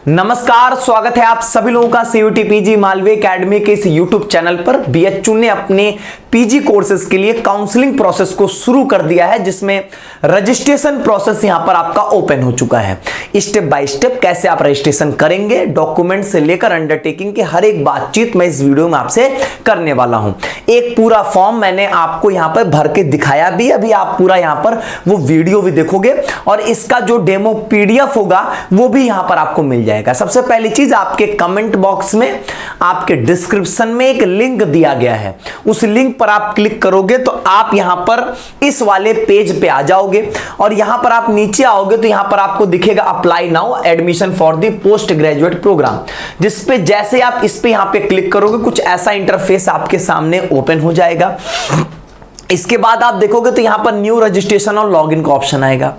नमस्कार, स्वागत है आप सभी लोगों का सीयूटी पीजी मालवीय एकेडमी के इस यूट्यूब चैनल पर। बीएचयू ने अपने पीजी कोर्सेज के लिए काउंसलिंग प्रोसेस को शुरू कर दिया है, जिसमें रजिस्ट्रेशन प्रोसेस यहां पर आपका ओपन हो चुका है। स्टेप बाय स्टेप कैसे आप रजिस्ट्रेशन करेंगे, डॉक्यूमेंट से लेकर अंडरटेकिंग की हर एक बातचीत मैं इस वीडियो में आपसे करने वाला हूं। एक पूरा फॉर्म मैंने आपको यहां पर भर के दिखाया भी, अभी आप पूरा यहां पर वो वीडियो भी देखोगे और इसका जो डेमो पीडीएफ होगा वो भी यहां पर आपको मिल जाएगा। सबसे पहली चीज, आपके कमेंट बॉक्स में आपके डिस्क्रिप्शन में एक लिंक दिया गया है, उस लिंक पर आप क्लिक करोगे तो आप यहां पर इस वाले पेज पे आ जाओगे और यहां पर आप नीचे आओगे तो यहां पर आपको दिखेगा apply now admission for the post graduate program, जिसपे जैसे आप इस पे यहां पे क्लिक करोगे कुछ ऐसा इंटरफेस आपके सामने ओपन हो जाएगा। इसके बाद आप देखोगे तो यहां पर न्यू रजिस्ट्रेशन और लॉगिन का ऑप्शन आएगा।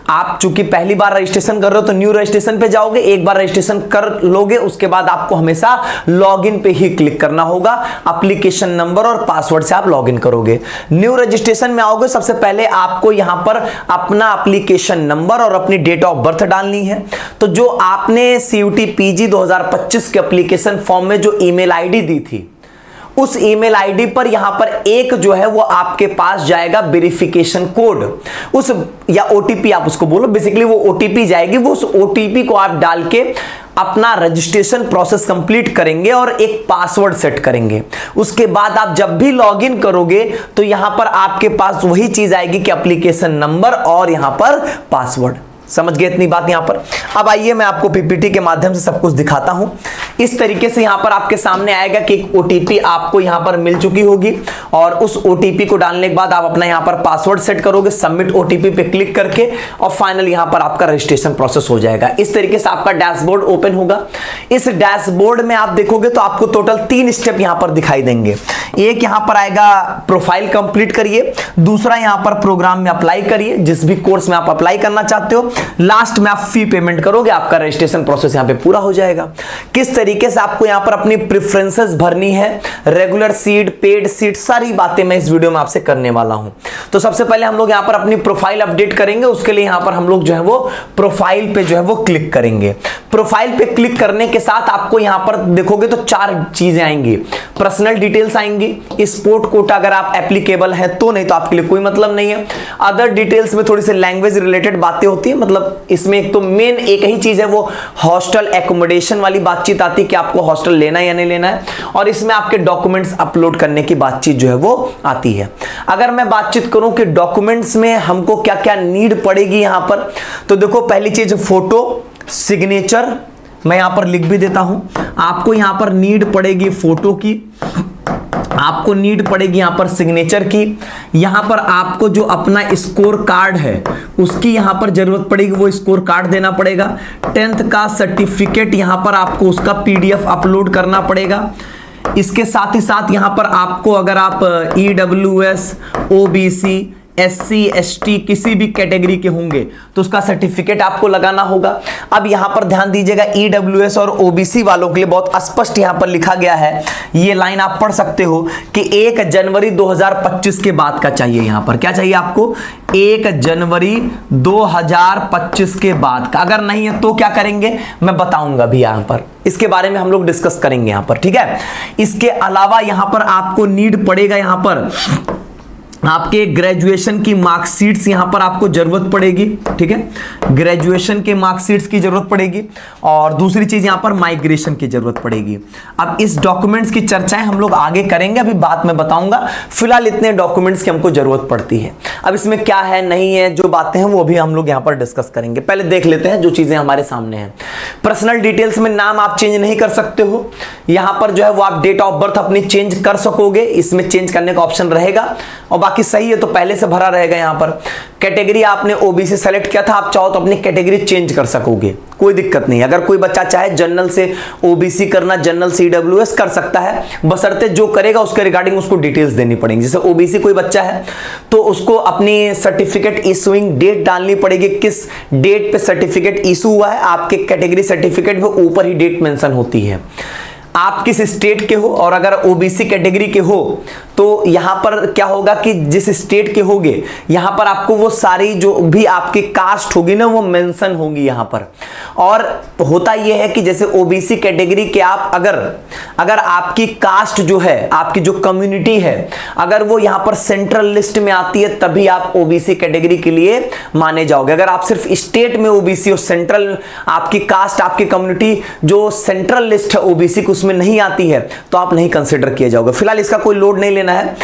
आप चूंकि पहली बार रजिस्ट्रेशन कर रहे हो तो न्यू रजिस्ट्रेशन पे जाओगे, एक बार रजिस्ट्रेशन कर लोगे उसके बाद आपको हमेशा लॉगिन पे ही क्लिक करना होगा। एप्लीकेशन नंबर और पासवर्ड से आप लॉगिन करोगे। न्यू रजिस्ट्रेशन में आओगे, सबसे पहले आपको यहां पर अपना एप्लीकेशन नंबर और अपनी डेट ऑफ बर्थ डालनी है। तो जो आपने सीयूटी पीजी 2025 के एप्लीकेशन फॉर्म में जो ईमेल आईडी दी थी, उस ईमेल आईडी पर यहां पर एक जो है वो आपके पास जाएगा वेरिफिकेशन कोड, उस या ओटीपी आप उसको बोलो, बेसिकली वो ओटीपी जाएगी। वो उस ओटीपी को आप डाल के अपना रजिस्ट्रेशन प्रोसेस कंप्लीट करेंगे और एक पासवर्ड सेट करेंगे। उसके बाद आप जब भी लॉगिन करोगे तो यहां पर आपके पास वही चीज आएगी कि एप्लीकेशन नंबर और यहां पर पासवर्ड। समझ गए इतनी बात यहां पर? अब आइए मैं आपको पीपीटी के माध्यम से सब कुछ दिखाता हूं। इस तरीके से यहां पर आपके सामने आएगा कि एक ओटीपी आपको यहां पर मिल चुकी होगी और उस ओटीपी को डालने के बाद आप अपना यहां पर पासवर्ड सेट करोगे, सबमिट ओटीपी पे क्लिक करके, और फाइनल यहां पर आपका रजिस्ट्रेशन प्रोसेस हो जाएगा। इस तरीके से आपका डैशबोर्ड ओपन होगा। इस डैशबोर्ड में आप देखोगे तो आपको टोटल 3 स्टेप यहां पर दिखाई देंगे। एक यहां पर आएगा प्रोफाइल कंप्लीट करिए, दूसरा यहां पर प्रोग्राम में अप्लाई करिए, जिस भी कोर्स में आप अप्लाई करना चाहते हो, लास्ट में आप फी पेमेंट करोगे, आपका रजिस्ट्रेशन प्रोसेस यहां पे पूरा हो जाएगा। किस तरीके से आपको यहां पर अपनी प्रेफरेंसेस भरनी है, रेगुलर सीट, पेड सीट, सारी बातें मैं इस वीडियो में आपसे करने वाला हूं। तो सबसे पहले हम लोग यहां पर अपनी प्रोफाइल अपडेट करेंगे। उसके लिए यहां पर हम लोग जो है वो प्रोफाइल पे जो है वो क्लिक करेंगे। प्रोफाइल पे क्लिक करने के साथ आपको यहां पर देखोगे तो 4 चीजें आएंगी। पर्सनल डिटेल्स आएंगी, स्पोर्ट कोटा अगर आप एप्लीकेबल है तो, नहीं तो आपके लिए कोई मतलब नहीं है। अदर डिटेल्स में थोड़ी सी लैंग्वेज रिलेटेड बातें होती है, मतलब इसमें एक तो मेन एक ही चीज है वो हॉस्टल एकोमोडेशन वाली बातचीत आती है कि आपको हॉस्टल लेना है या नहीं लेना है, और इसमें आपके डॉक्यूमेंट्स अपलोड करने की बातचीत जो है वो आती है। अगर मैं बातचीत करूं कि डॉक्यूमेंट्स में हमको क्या क्या नीड पड़ेगी यहां पर, तो देखो पहली चीज फोटो, सिग्नेचर, मैं यहां पर लिख भी देता हूं। आपको यहां पर नीड पड़ेगी फोटो की, आपको नीड पड़ेगी यहां पर सिग्नेचर की, यहां पर आपको जो अपना स्कोर कार्ड है उसकी यहां पर जरूरत पड़ेगी, वो स्कोर कार्ड देना पड़ेगा। 10th का सर्टिफिकेट यहां पर आपको उसका पीडीएफ अपलोड करना पड़ेगा। इसके साथ ही साथ यहां पर आपको अगर आप ईडब्ल्यूएस, ओबीसी, SC ST किसी भी कैटेगरी के होंगे तो उसका सर्टिफिकेट आपको लगाना होगा। अब यहां पर ध्यान दीजिएगा, EWS और OBC वालों के लिए बहुत स्पष्ट यहां पर लिखा गया है, ये लाइन आप पढ़ सकते हो कि 1 जनवरी 2025 के बाद का चाहिए। यहां पर क्या चाहिए आपको? 1 जनवरी 2025 के बाद का। अगर नहीं है तो क्या करेंगे मैं बताऊंगा भी, यहां पर इसके बारे में हम लोग डिस्कस करेंगे यहां पर, ठीक है। इसके अलावा यहां पर आपको नीड पड़ेगा यहां पर आपके ग्रेजुएशन की मार्कशीट्स यहां पर आपको जरूरत पड़ेगी, ठीक है। ग्रेजुएशन के मार्कशीट्स की जरूरत पड़ेगी और दूसरी चीज यहां पर माइग्रेशन की जरूरत पड़ेगी। अब इस डॉक्यूमेंट्स की चर्चाएं हम लोग आगे करेंगे, अभी बात में बताऊंगा। फिलहाल इतने डॉक्यूमेंट्स की हमको जरूरत पड़ती है। अब इसमें क्या है नहीं है, जो बातें हैं वो भी हम लोग यहां पर डिस्कस करेंगे। पहले देख लेते हैं जो चीजें हमारे सामने हैं। पर्सनल डिटेल्स में नाम आप चेंज नहीं कर सकते हो, यहां पर जो है वो आप डेट ऑफ बर्थ अपनी चेंज कर सकोगे, इसमें चेंज करने का ऑप्शन रहेगा, और बाकी सही है तो पहले से भरा रहेगा। यहां पर कैटेगरी आपने ओबीसी सेलेक्ट किया था, आप चाहो तो अपनी कैटेगरी चेंज कर सकोगे, कोई दिक्कत नहीं। अगर कोई बच्चा चाहे जनरल से ओबीसी करना, जनरल से ईडब्ल्यूएस कर सकता है, बशर्ते जो करेगा उसके रिगार्डिंग उसको डिटेल्स देनी पड़ेंगी। जैसे ओबीसी कोई बच्चा है तो उसको अपनी सर्टिफिकेट इशूइंग डेट डालनी पड़ेगी, किस डेट पे सर्टिफिकेट इशू हुआ है। आपके कैटेगरी सर्टिफिकेट में ऊपर ही डेट मेंशन होती है। आप किस स्टेट के हो, और अगर ओबीसी कैटेगरी के हो तो यहां पर क्या होगा कि जिस स्टेट के होगे यहां पर आपको वो सारी जो भी आपकी कास्ट होगी ना वो मेंशन होगी यहां पर। और होता यह है कि जैसे ओबीसी कैटेगरी के आप अगर आपकी कास्ट जो है, आपकी जो कम्युनिटी है, अगर वो यहां पर सेंट्रल लिस्ट में आती है तभी आप ओबीसी कैटेगरी के लिए माने जाओगे। अगर आप सिर्फ स्टेट में ओबीसी हो, सेंट्रल आपकी कास्ट, आपकी कम्युनिटी जो सेंट्रल लिस्ट है ओबीसी की उसमें नहीं आती है तो आप नहीं कंसिडर किए जाओगे। फिलहाल इसका कोई लोड नहीं लेना है।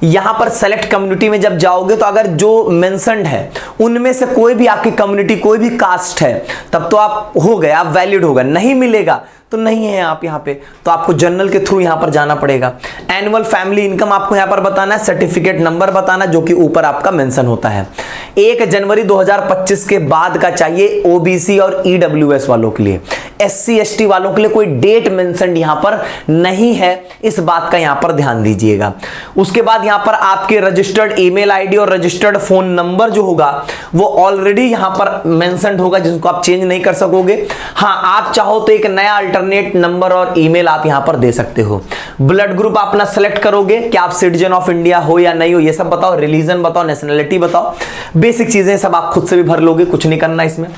यहां पर सेलेक्ट कम्युनिटी में जब जाओगे तो अगर जो मेंशन्ड है उनमें से कोई भी आपकी कम्युनिटी, कोई भी कास्ट है, तब तो आप हो गए, आप वैलिड होगा। नहीं मिलेगा तो नहीं है आप यहां पे, तो आपको जनरल के थ्रू यहां पर जाना पड़ेगा। एनुअल फैमिली इनकम आपको यहां पर बताना है, सर्टिफिकेट नंबर बताना जो कि ऊपर आपका मेंशन होता है। 1 जनवरी 2025 के बाद का चाहिए ओबीसी और ईडब्ल्यूएस वालों के लिए। एससी एसटी वालों के लिए कोई डेट मेंशन यहां पर नहीं है, इस बात का यहां पर ध्यान दीजिएगा। उसके बाद यहां पर आपके रजिस्टर्ड ईमेल आईडी और रजिस्टर्ड फोन नंबर जो होगा वो ऑलरेडी यहां पर मेंशन्ड होगा, जिसको आप चेंज नहीं कर सकोगे। हाँ, आप चाहो तो एक नया अल्टरनेट नंबर और ईमेल आप यहां पर दे सकते हो। ब्लड ग्रुप अपना सेलेक्ट करोगे कि आप सिटीजन ऑफ इंडिया हो या नहीं हो, ये सब बताओ। रिलीजन बताओ, नेशनलिटी बताओ, बेसिक चीजें सब आप खुद से भी भर लोगे, कुछ नहीं करना इसमें।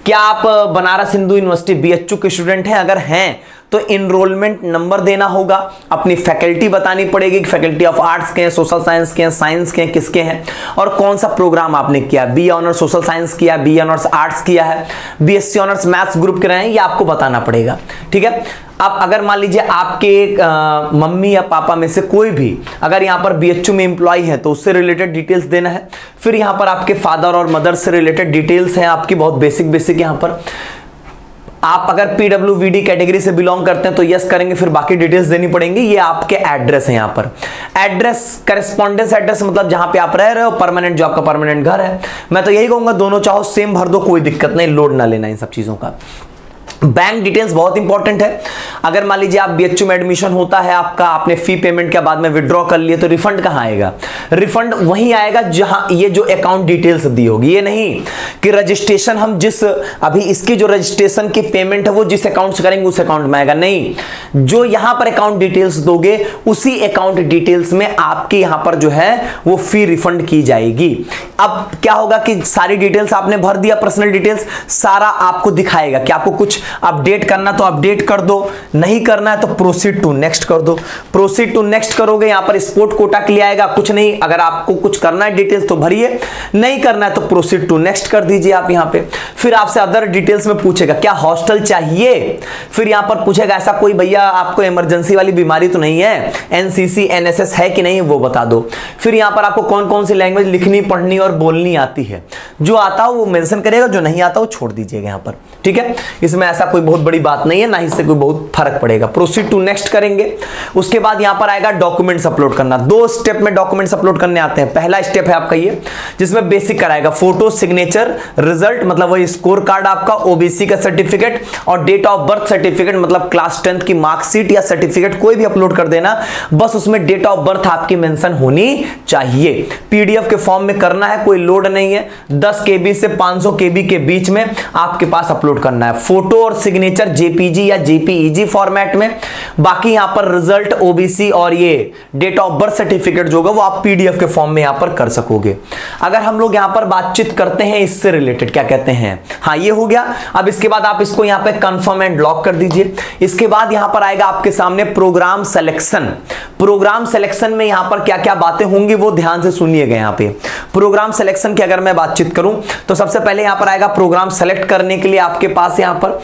क्या आप बनारस हिंदू यूनिवर्सिटी बीएचयू के स्टूडेंट हैं? अगर हैं तो इनरोलमेंट नंबर देना होगा। अपनी फैकल्टी बतानी पड़ेगी कि फैकल्टी ऑफ आर्ट्स के हैं, सोशल साइंस के हैं, साइंस के हैं, किसके हैं, और कौन सा प्रोग्राम आपने किया। बी ऑनर्स सोशल साइंस किया, बी ऑनर्स आर्ट्स किया है, बीएससी ऑनर्स मैथ्स ग्रुप के रहे हैं, ये आपको बताना पड़ेगा। ठीक है। अब अगर मान लीजिए आपके मम्मी या पापा में से कोई भी अगर यहाँ पर बीएचयू में एम्प्लॉय है तो उससे रिलेटेड डिटेल्स देना है। फिर यहाँ पर आपके फादर और मदर से रिलेटेड डिटेल्स हैं आपकी, बहुत बेसिक यहाँ पर। आप अगर पीडब्ल्यूवीडी कैटेगरी से बिलोंग करते हैं तो यस करेंगे, फिर बाकी डिटेल्स देनी पड़ेंगी। ये आपके एड्रेस है, यहाँ पर एड्रेस करेस्पॉन्डेंस एड्रेस मतलब जहां पे आप रह रहे हो, परमानेंट जो आपका परमानेंट घर है। मैं तो यही कहूंगा दोनों चाहो सेम भर दो, कोई दिक्कत नहीं, लोड ना लेना इन सब चीजों का। बैंक डिटेल्स बहुत इंपॉर्टेंट है। अगर मान लीजिए आप बीएचयू में एडमिशन होता है आपका, आपने फी पेमेंट के बाद में विड्रॉ कर लिए तो रिफंड कहां आएगा? रिफंड वहीं आएगा जहां ये जो अकाउंट डिटेल्स दी होगी। ये नहीं कि रजिस्ट्रेशन हम जिस अभी इसकी जो रजिस्ट्रेशन की पेमेंट है वो जिस अकाउंट से करेंगे उस अकाउंट में आएगा, नहीं। जो यहां पर अकाउंट डिटेल्स दोगे उसी अकाउंट डिटेल्स में आपके यहां पर जो है वो फी रिफंड की जाएगी। अब क्या होगा कि सारी डिटेल्स आपने भर दिया, पर्सनल डिटेल्स सारा आपको दिखाएगा कि आपको कुछ अपडेट करना तो अपडेट कर दो, नहीं करना है तो प्रोसीड टू नेक्स्ट कर दो। प्रोसीड टू नेक्स्ट करोगे, यहां पर स्पोर्ट कोटा के लिए आएगा, कुछ नहीं। अगर आपको कुछ करना है डिटेल्स तो भरिए, नहीं करना है तो प्रोसीड टू नेक्स्ट कर दीजिए आप यहां पे। फिर आपसे अदर डिटेल्स में पूछेगा क्या हॉस्टल चाहिए, फिर यहां पर पूछेगा ऐसा कोई भैया आपको इमरजेंसी वाली बीमारी तो नहीं है, एनसीसी एनएसएस है कि नहीं वो बता दो। फिर यहां पर आपको कौन कौन सी लैंग्वेज लिखनी पढ़नी और बोलनी आती है, जो आता हो वो मेंशन करेगा, जो नहीं आता वो छोड़ दीजिएगा यहां पर। ठीक है, इसमें ऐसा कोई बहुत बड़ी बात नहीं है, ना इससे कोई बहुत फर्क पड़ेगा। प्रोसीड टू नेक्स्ट करेंगे। उसके बाद यहां पर आएगा डॉक्यूमेंट्स अपलोड करना। 2 स्टेप में डॉक्यूमेंट्स अपलोड करने आते हैं। पहला स्टेप है आपका ये, जिसमें बेसिक कराएगा, फोटो, सिग्नेचर, रिजल्ट मतलब वही स्कोर कार्ड आपका, ओबीसी का सर्टिफिकेट और डेट ऑफ बर्थ सर्टिफिकेट मतलब क्लास 10 की मार्कशीट या सर्टिफिकेट कोई भी अपलोड कर देना, बस उसमें डेट ऑफ बर्थ आपकी मेंशन होनी चाहिए। पीडीएफ के फॉर्म में करना है, कोई लोड नहीं है। 10 केबी से 500 केबी के बीच में आपके पास अपलोड करना है। फोटो और सिग्नेचर जेपीजी या जेपीईजी फॉर्मेट में। बाकी यहां पर रिजल्ट, ओबीसी और ये डेट ऑफ बर्थ सर्टिफिकेट जो होगा वो आप पीडीएफ के फॉर्म में यहां पर कर सकोगे। अगर हम लोग यहां पर बातचीत करते हैं इससे रिलेटेड, क्या कहते हैं, हाँ ये हो गया। अब इसके बाद आप इसको यहां पे कंफर्म एंड लॉक कर दीजिए। इसके बाद यहां पर आएगा आपके सामने प्रोग्राम सिलेक्शन। प्रोग्राम सिलेक्शन में यहां पर क्या क्या बातें होंगी वो ध्यान से सुनिएगा। यहां पे प्रोग्राम सिलेक्शन की अगर मैं बातचीत करूं तो सबसे पहले यहां पर आएगा प्रोग्राम सेलेक्ट करने के लिए आपके पास यहां पर।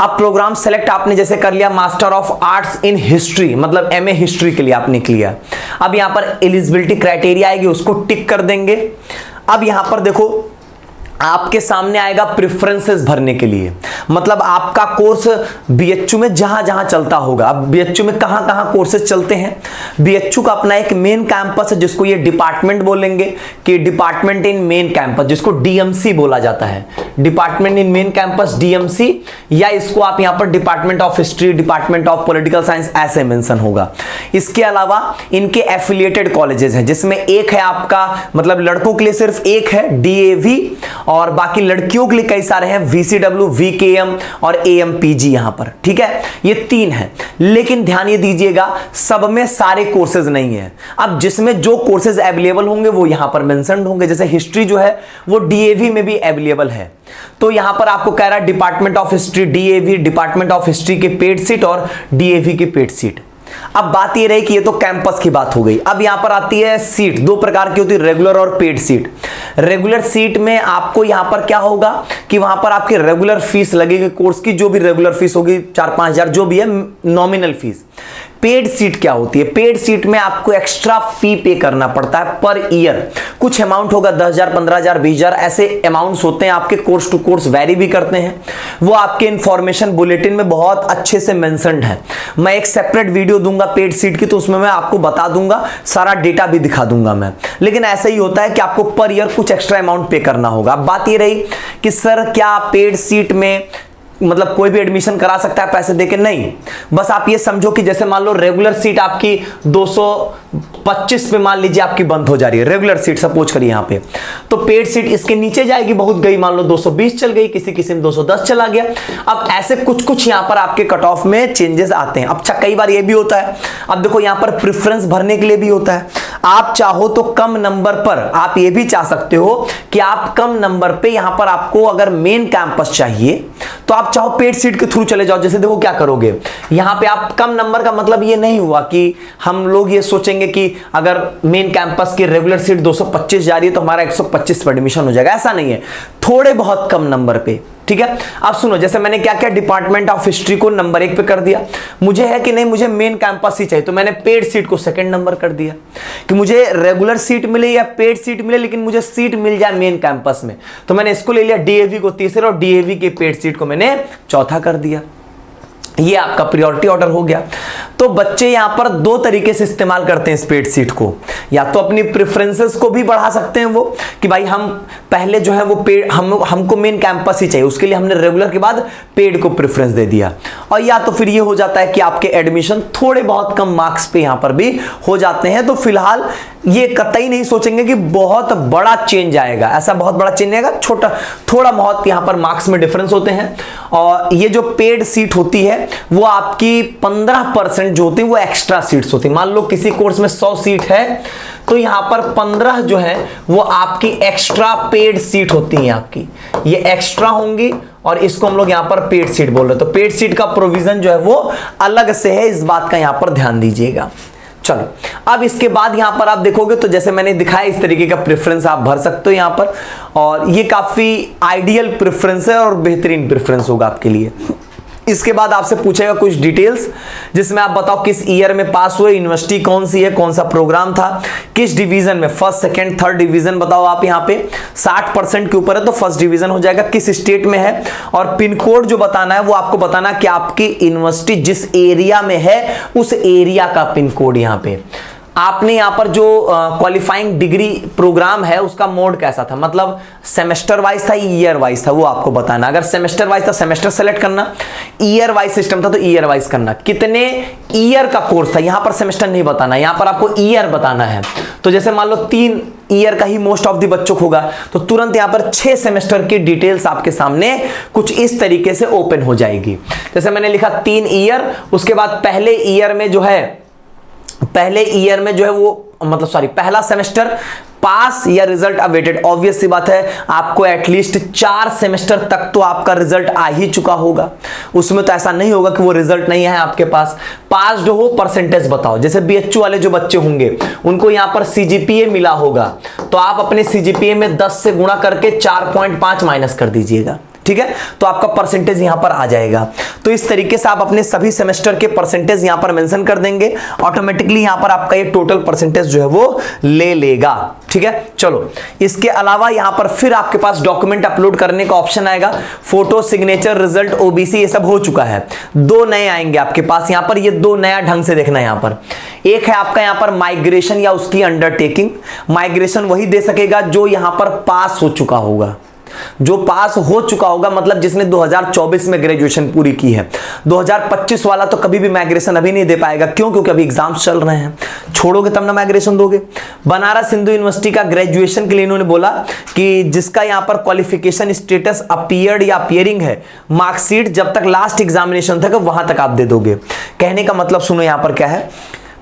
अब प्रोग्राम सेलेक्ट आपने जैसे कर लिया, master of arts in history मतलब एमए हिस्ट्री के लिए आपने किया। अब यहां पर एलिजिबिलिटी क्राइटेरिया आएगी, उसको टिक कर देंगे। अब यहां पर देखो आपके सामने आएगा प्रेफरेंसेस भरने के लिए, मतलब आपका कोर्स बीएचयू में जहां जहां चलता होगा। अब बीएचयू में कहां कहां कोर्सेज चलते हैं, बीएचयू का अपना एक मेन कैंपस है जिसको ये डिपार्टमेंट बोलेंगे कि डिपार्टमेंट इन मेन कैंपस, जिसको डीएमसी बोला जाता है, department in main campus DMC, या इसको आप यहां पर department of history, department of political science ऐसे मेंशन होगा। इसके अलावा इनके एफिलिएटेड कॉलेजेस हैं, जिसमें एक है आपका मतलब लड़कों के लिए सिर्फ एक है डीएवी और बाकी लड़कियों के लिए कई सारे हैं, VCW, VKM और AMPG यहां पर, ठीक है, ये 3 हैं। लेकिन ध्यान ये दीजिएगा, सब में सारे कोर्सेज नहीं है। अब जिसमें जो कोर्सेज अवेलेबल होंगे वो यहां पर मेंशन्ड होंगे। जैसे हिस्ट्री जो है वो DAV में भी अवेलेबल है, तो यहां पर आपको कह रहा है department of history DAV, department of history के पेड सीट और DAV के पेड सीट। अब बात ये रही कि ये तो कैंपस की बात हो गई। अब यहां पर आती है सीट, 2 प्रकार की होती है, रेगुलर और पेड सीट। रेगुलर सीट में आपको यहां पर क्या होगा कि वहां पर आपकी रेगुलर फीस लगेगी कोर्स की, जो भी रेगुलर फीस होगी 4-5 हजार जो भी है नॉमिनल फीस। पेड सीट क्या होती है? पेड सीट में आपको एक्स्ट्रा फी पे करना पड़ता है पर ईयर। कुछ अमाउंट होगा 10,000, 15,000, 20,000, ऐसे अमाउंट्स होते हैं, आपके कोर्स टू कोर्स वैरी भी करते हैं। वो आपके इंफॉर्मेशन बुलेटिन में बहुत अच्छे से मेंशन्ड है। मैं एक सेपरेट वीडियो दूंगा पेड सीट की, तो उसमें मैं आपको बता दूंगा, सारा डेटा भी दिखा दूंगा मैं। लेकिन ऐसा ही होता है कि आपको पर ईयर कुछ एक्स्ट्रा अमाउंट पे करना होगा। अब बात ये रही कि सर क्या पेड सीट में मतलब कोई भी एडमिशन करा सकता है पैसे देके? नहीं, बस आप ये समझो कि जैसे मान लो रेगुलर सीट आपकी 225 पे मान लीजिए आपकी बंद हो जा रही है, रेगुलर सीट सपोज करिए यहां पे, तो पेड सीट इसके नीचे जाएगी, बहुत गई, मान लो 220 चल गई, किसी किसी में 210 चला गया। अब ऐसे कुछ कुछ यहां पर आपके कट ऑफ में चेंजेस आते हैं। अच्छा, कई बार ये भी होता है, अब देखो यहां पर प्रेफरेंस भरने के लिए भी होता है। आप चाहो तो कम नंबर पर, आप ये भी चाह सकते हो कि आप कम नंबर पे यहां पर आपको अगर मेन कैंपस चाहिए तो आप चाहो पेड सीट के थ्रू चले जाओ। जैसे देखो क्या करोगे, यहां पे आप कम नंबर का मतलब ये नहीं हुआ कि हम लोग ये सोचेंगे कि अगर मेन कैंपस की रेगुलर सीट 225 जा रही है तो हमारा 125 पर एडमिशन हो जाएगा, ऐसा नहीं है, थोड़े बहुत कम नंबर पे, ठीक है। अब सुनो, जैसे मैंने क्या किया, डिपार्टमेंट ऑफ हिस्ट्री को नंबर 1 पे कर दिया। मुझे है कि नहीं मुझे मेन कैंपस ही चाहिए, तो मैंने पेड सीट को सेकंड नंबर कर दिया कि मुझे रेगुलर सीट मिले या पेड सीट मिले, लेकिन मुझे सीट मिल जाए मेन कैंपस में, तो मैंने इसको ले लिया DAV को तीसरे और DAV के पेड सीट को मैंने चौथा कर दिया। ये आपका प्रायोरिटी ऑर्डर हो गया। तो बच्चे यहां पर 2 तरीके से इस्तेमाल करते हैं इस पेड सीट को, या तो अपनी प्रेफरेंसेस को भी बढ़ा सकते हैं वो कि भाई हम पहले जो है वो पेड, हमको मेन कैंपस ही चाहिए, उसके लिए हमने रेगुलर के बाद पेड को प्रेफरेंस दे दिया। और या तो फिर ये हो जाता है कि आपके एडमिशन थोड़े बहुत कम मार्क्स पे यहां पर भी हो जाते हैं। तो फिलहाल ये कतई नहीं सोचेंगे कि बहुत बड़ा चेंज आएगा, ऐसा बहुत बड़ा चेंज आएगा, छोटा थोड़ा बहुत यहां पर मार्क्स में डिफरेंस होते हैं। और ये जो पेड सीट होती है वो आपकी 15% जो होती है वो एक्स्ट्रा सीट्स होती है। मान लो किसी कोर्स में 100 सीट है तो यहां पर 15 जो है वो आपकी एक्स्ट्रा पेड सीट होती है आपकी, ये एक्स्ट्रा होंगी और इसको हम लोग यहां पर पेड सीट बोल रहे हैं। तो पेड सीट का प्रोविजन जो है वो अलग से है, इस बात का यहां पर ध्यान दीजिएगा। चलो, अब इसके बाद यहां पर आप देखोगे तो जैसे मैंने दिखाया इस तरीके का प्रेफरेंस आप भर सकते हो यहां पर, और ये काफी आइडियल प्रेफरेंस है और बेहतरीन प्रेफरेंस होगा आपके लिए। इसके बाद आपसे पूछेगा कुछ डिटेल्स, जिसमें आप बताओ किस ईयर में पास हुए, यूनिवर्सिटी कौन सी है, कौन सा प्रोग्राम था, किस डिवीजन में, फर्स्ट सेकंड थर्ड डिवीजन बताओ आप। यहाँ पे 60% के ऊपर है तो फर्स्ट डिवीजन हो जाएगा, किस स्टेट में है, और पिन कोड जो बताना है वो आपको बताना कि आपकी यूनिवर्सिटी जिस एरिया में है उस एरिया का पिन कोड। यहाँ पे आपने यहां पर जो क्वालिफाइंग डिग्री प्रोग्राम है उसका मोड कैसा था, मतलब सेमेस्टर वाइज था, ईयर वाइज था, वो आपको बताना। अगर सेमेस्टर वाइज था सेमेस्टर सेलेक्ट करना, ईयर वाइज सिस्टम था तो ईयर वाइज करना। कितने ईयर का कोर्स था, यहां पर सेमेस्टर नहीं बताना, यहां पर आपको ईयर बताना है। तो जैसे मान लो 3 ईयर का ही मोस्ट ऑफ द बच्चों को होगा तो तुरंत यहां पर 6 सेमेस्टर की डिटेल्स आपके सामने कुछ इस तरीके से ओपन हो जाएगी। जैसे मैंने लिखा 3 ईयर, उसके बाद पहले ईयर में जो है वो मतलब पहला सेमेस्टर पास या रिजल्ट अवेटेड। ऑब्वियस सी बात है, आपको एटलीस्ट 4 सेमेस्टर तक तो आपका रिजल्ट आ ही चुका होगा, उसमें तो ऐसा नहीं होगा कि वो रिजल्ट नहीं है आपके पास। पास्ड हो, परसेंटेज बताओ। जैसे BHU वाले जो बच्चे होंगे उनको यहां पर CGPA मिला होगा तो आप अपने CGPA में 10 से गुणा करके 4.5 माइनस कर दीजिएगा, ठीक है, तो आपका परसेंटेज यहां पर आ जाएगा। तो इस तरीके से आप अपने सभी सेमेस्टर के परसेंटेज यहां पर मेंशन कर देंगे, ऑटोमेटिकली यहां पर आपका ये टोटल परसेंटेज जो है वो ले लेगा, ठीक है। चलो, इसके अलावा यहां पर फिर आपके पास डॉक्यूमेंट अपलोड करने का ऑप्शन आएगा, फोटो, सिग्नेचर, रिजल्ट, OBC ये सब हो चुका है। 2 नए आएंगे आपके पास यहां पर, ये 2 नया ढंग से देखना है यहां पर। एक है आपका यहां पर माइग्रेशन या उसकी अंडरटेकिंग। माइग्रेशन वही दे सकेगा जो यहां पर पास हो चुका होगा, जो पास हो चुका होगा, मतलब जिसने 2024 में ग्रेजुएशन पूरी की है, 2025 वाला तो कभी भी माइग्रेशन अभी नहीं दे पाएगा। क्यों? क्योंकि अभी एग्जाम्स चल रहे हैं, छोड़ोगे तब ना माइग्रेशन दोगे। बनारस हिंदू यूनिवर्सिटी का ग्रेजुएशन के लिए इन्होंने बोला कि जिसका यहां पर क्वालिफिकेशन स्टेटस अपीयर्ड या अपीयरिंग है, मार्कशीट जब तक लास्ट एग्जामिनेशन था वहां तक आप दे दोगे। कहने का मतलब सुनो यहां पर क्या है,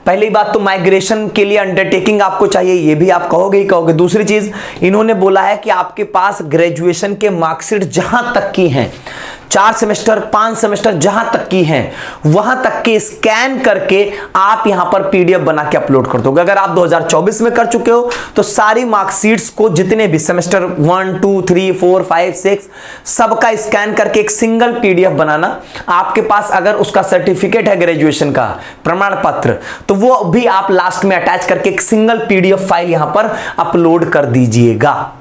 पहली बात तो माइग्रेशन के लिए अंडरटेकिंग आपको चाहिए, ये भी आप कहोगे ही कहोगे। दूसरी चीज इन्होंने बोला है कि आपके पास ग्रेजुएशन के मार्कशीट जहां तक की हैं, 4 सेमेस्टर 5 सेमेस्टर जहां तक की हैं, वहां तक के स्कैन करके आप यहां पर पीडीएफ बना के अपलोड कर दोगे। अगर आप 2024 में कर चुके हो तो सारी मार्कशीट्स को, जितने भी सेमेस्टर 1 2 3 4 5 6 सबका स्कैन करके एक सिंगल पीडीएफ बनाना। आपके पास अगर उसका सर्टिफिकेट है ग्रेजुएशन का प्रमाण पत्र, तो वो भी आप लास्ट में अटैच करके एक सिंगल पीडीएफ फाइल यहां पर अपलोड कर दीजिएगा।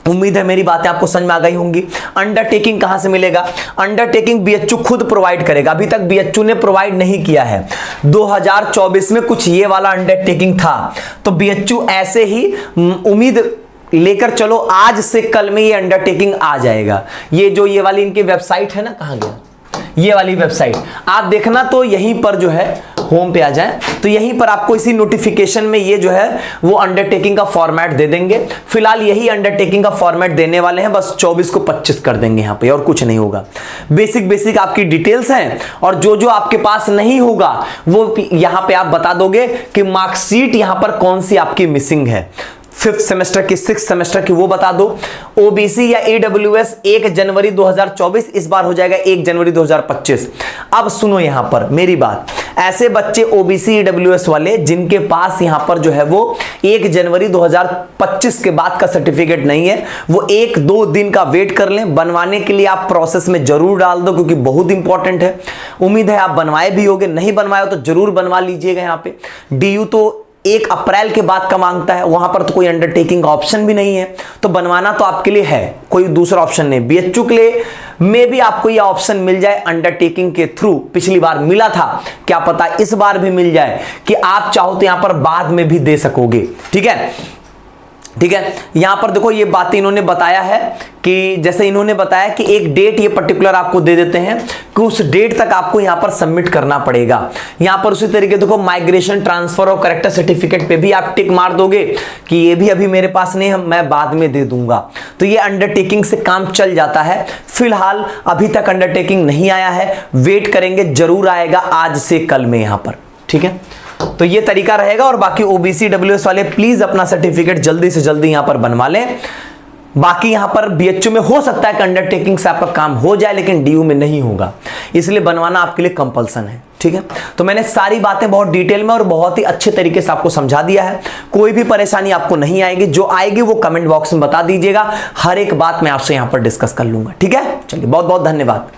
उम्मीद है मेरी बातें आपको समझ में आ गई होंगी। अंडरटेकिंग कहां से मिलेगा? अंडरटेकिंग बीएचयू खुद प्रोवाइड करेगा। अभी तक बीएचयू ने प्रोवाइड नहीं किया है। 2024 में कुछ ये वाला अंडरटेकिंग था, तो बीएचयू ऐसे ही उम्मीद लेकर चलो, आज से कल में ये अंडरटेकिंग आ जाएगा। ये जो ये वाली इनकी वेबसाइट है ना, कहां गया ये वाली वेबसाइट, आप देखना तो यहीं पर जो है होम पे आ जाए, तो यहीं पर आपको इसी नोटिफिकेशन में ये जो है वो अंडरटेकिंग का फॉर्मेट दे देंगे। फिलहाल यही अंडरटेकिंग का फॉर्मेट देने वाले हैं, बस 24 को 25 कर देंगे यहां पे, और कुछ नहीं होगा। बेसिक आपकी डिटेल्स हैं, और जो जो आपके पास नहीं होगा वो यहां पे आप बता दोगे कि मार्कशीट यहां पर कौन सी आपकी मिसिंग है, 5th सेमेस्टर की 6th सेमेस्टर की वो बता दो। ओबीसी या ईडब्ल्यूएस 1 जनवरी 2024, इस बार हो जाएगा 1 जनवरी 2025। अब सुनो यहां पर मेरी बात, ऐसे बच्चे ओबीसी ईडब्ल्यूएस वाले जिनके पास यहां पर जो है वो 1 जनवरी 2025 के बाद का सर्टिफिकेट नहीं है, वो 1-2 दिन का वेट कर लें। बनवाने के लिए आप प्रोसेस में जरूर डाल दो, क्योंकि बहुत इंपॉर्टेंट है। उम्मीद है आप बनवाए भी होगे, नहीं बनवाए हो तो जरूर बनवा लीजिएगा। यहां पे डीयू तो 1 अप्रैल के बाद का मांगता है, वहां पर तो कोई अंडरटेकिंग का ऑप्शन भी नहीं है, तो बनवाना तो आपके लिए है, कोई दूसरा ऑप्शन नहीं। बीएचयू के लिए में भी आपको यह ऑप्शन मिल जाए अंडरटेकिंग के थ्रू। पिछली बार मिला था, क्या पता इस बार भी मिल जाए, कि आप चाहो तो यहां पर बाद में भी दे सकोगे। ठीक है, यहां पर देखो ये बात इन्होंने बताया है कि जैसे इन्होंने बताया कि एक डेट ये पर्टिकुलर आपको दे देते हैं कि उस डेट तक आपको यहां पर सबमिट करना पड़ेगा। यहां पर उसी तरीके देखो माइग्रेशन ट्रांसफर और करेक्टर सर्टिफिकेट पे भी आप टिक मार दोगे कि ये भी अभी मेरे पास नहीं है, मैं बाद में दे दूंगा। तो ये अंडरटेकिंग से काम चल जाता है। फिलहाल अभी तक अंडरटेकिंग नहीं आया है, वेट करेंगे, जरूर आएगा आज से कल में यहां पर। ठीक है, तो ये तरीका रहेगा। और बाकी ओबीसी डब्ल्यूएस वाले प्लीज अपना सर्टिफिकेट जल्दी से जल्दी यहां पर बनवा लें। बाकी यहां पर बीएचयू में हो सकता है कि अंडरटेकिंग से आपका काम हो जाए, लेकिन डीयू में नहीं होगा, इसलिए बनवाना आपके लिए कंपल्सन है। ठीक है, तो मैंने सारी बातें बहुत डिटेल में और बहुत ही अच्छे तरीके से आपको समझा दिया है। कोई भी परेशानी आपको नहीं आएगी, जो आएगी वो कमेंट बॉक्स में बता दीजिएगा। हर एक बात मैं आपसे यहां पर डिस्कस कर लूंगा। ठीक है, चलिए बहुत बहुत धन्यवाद।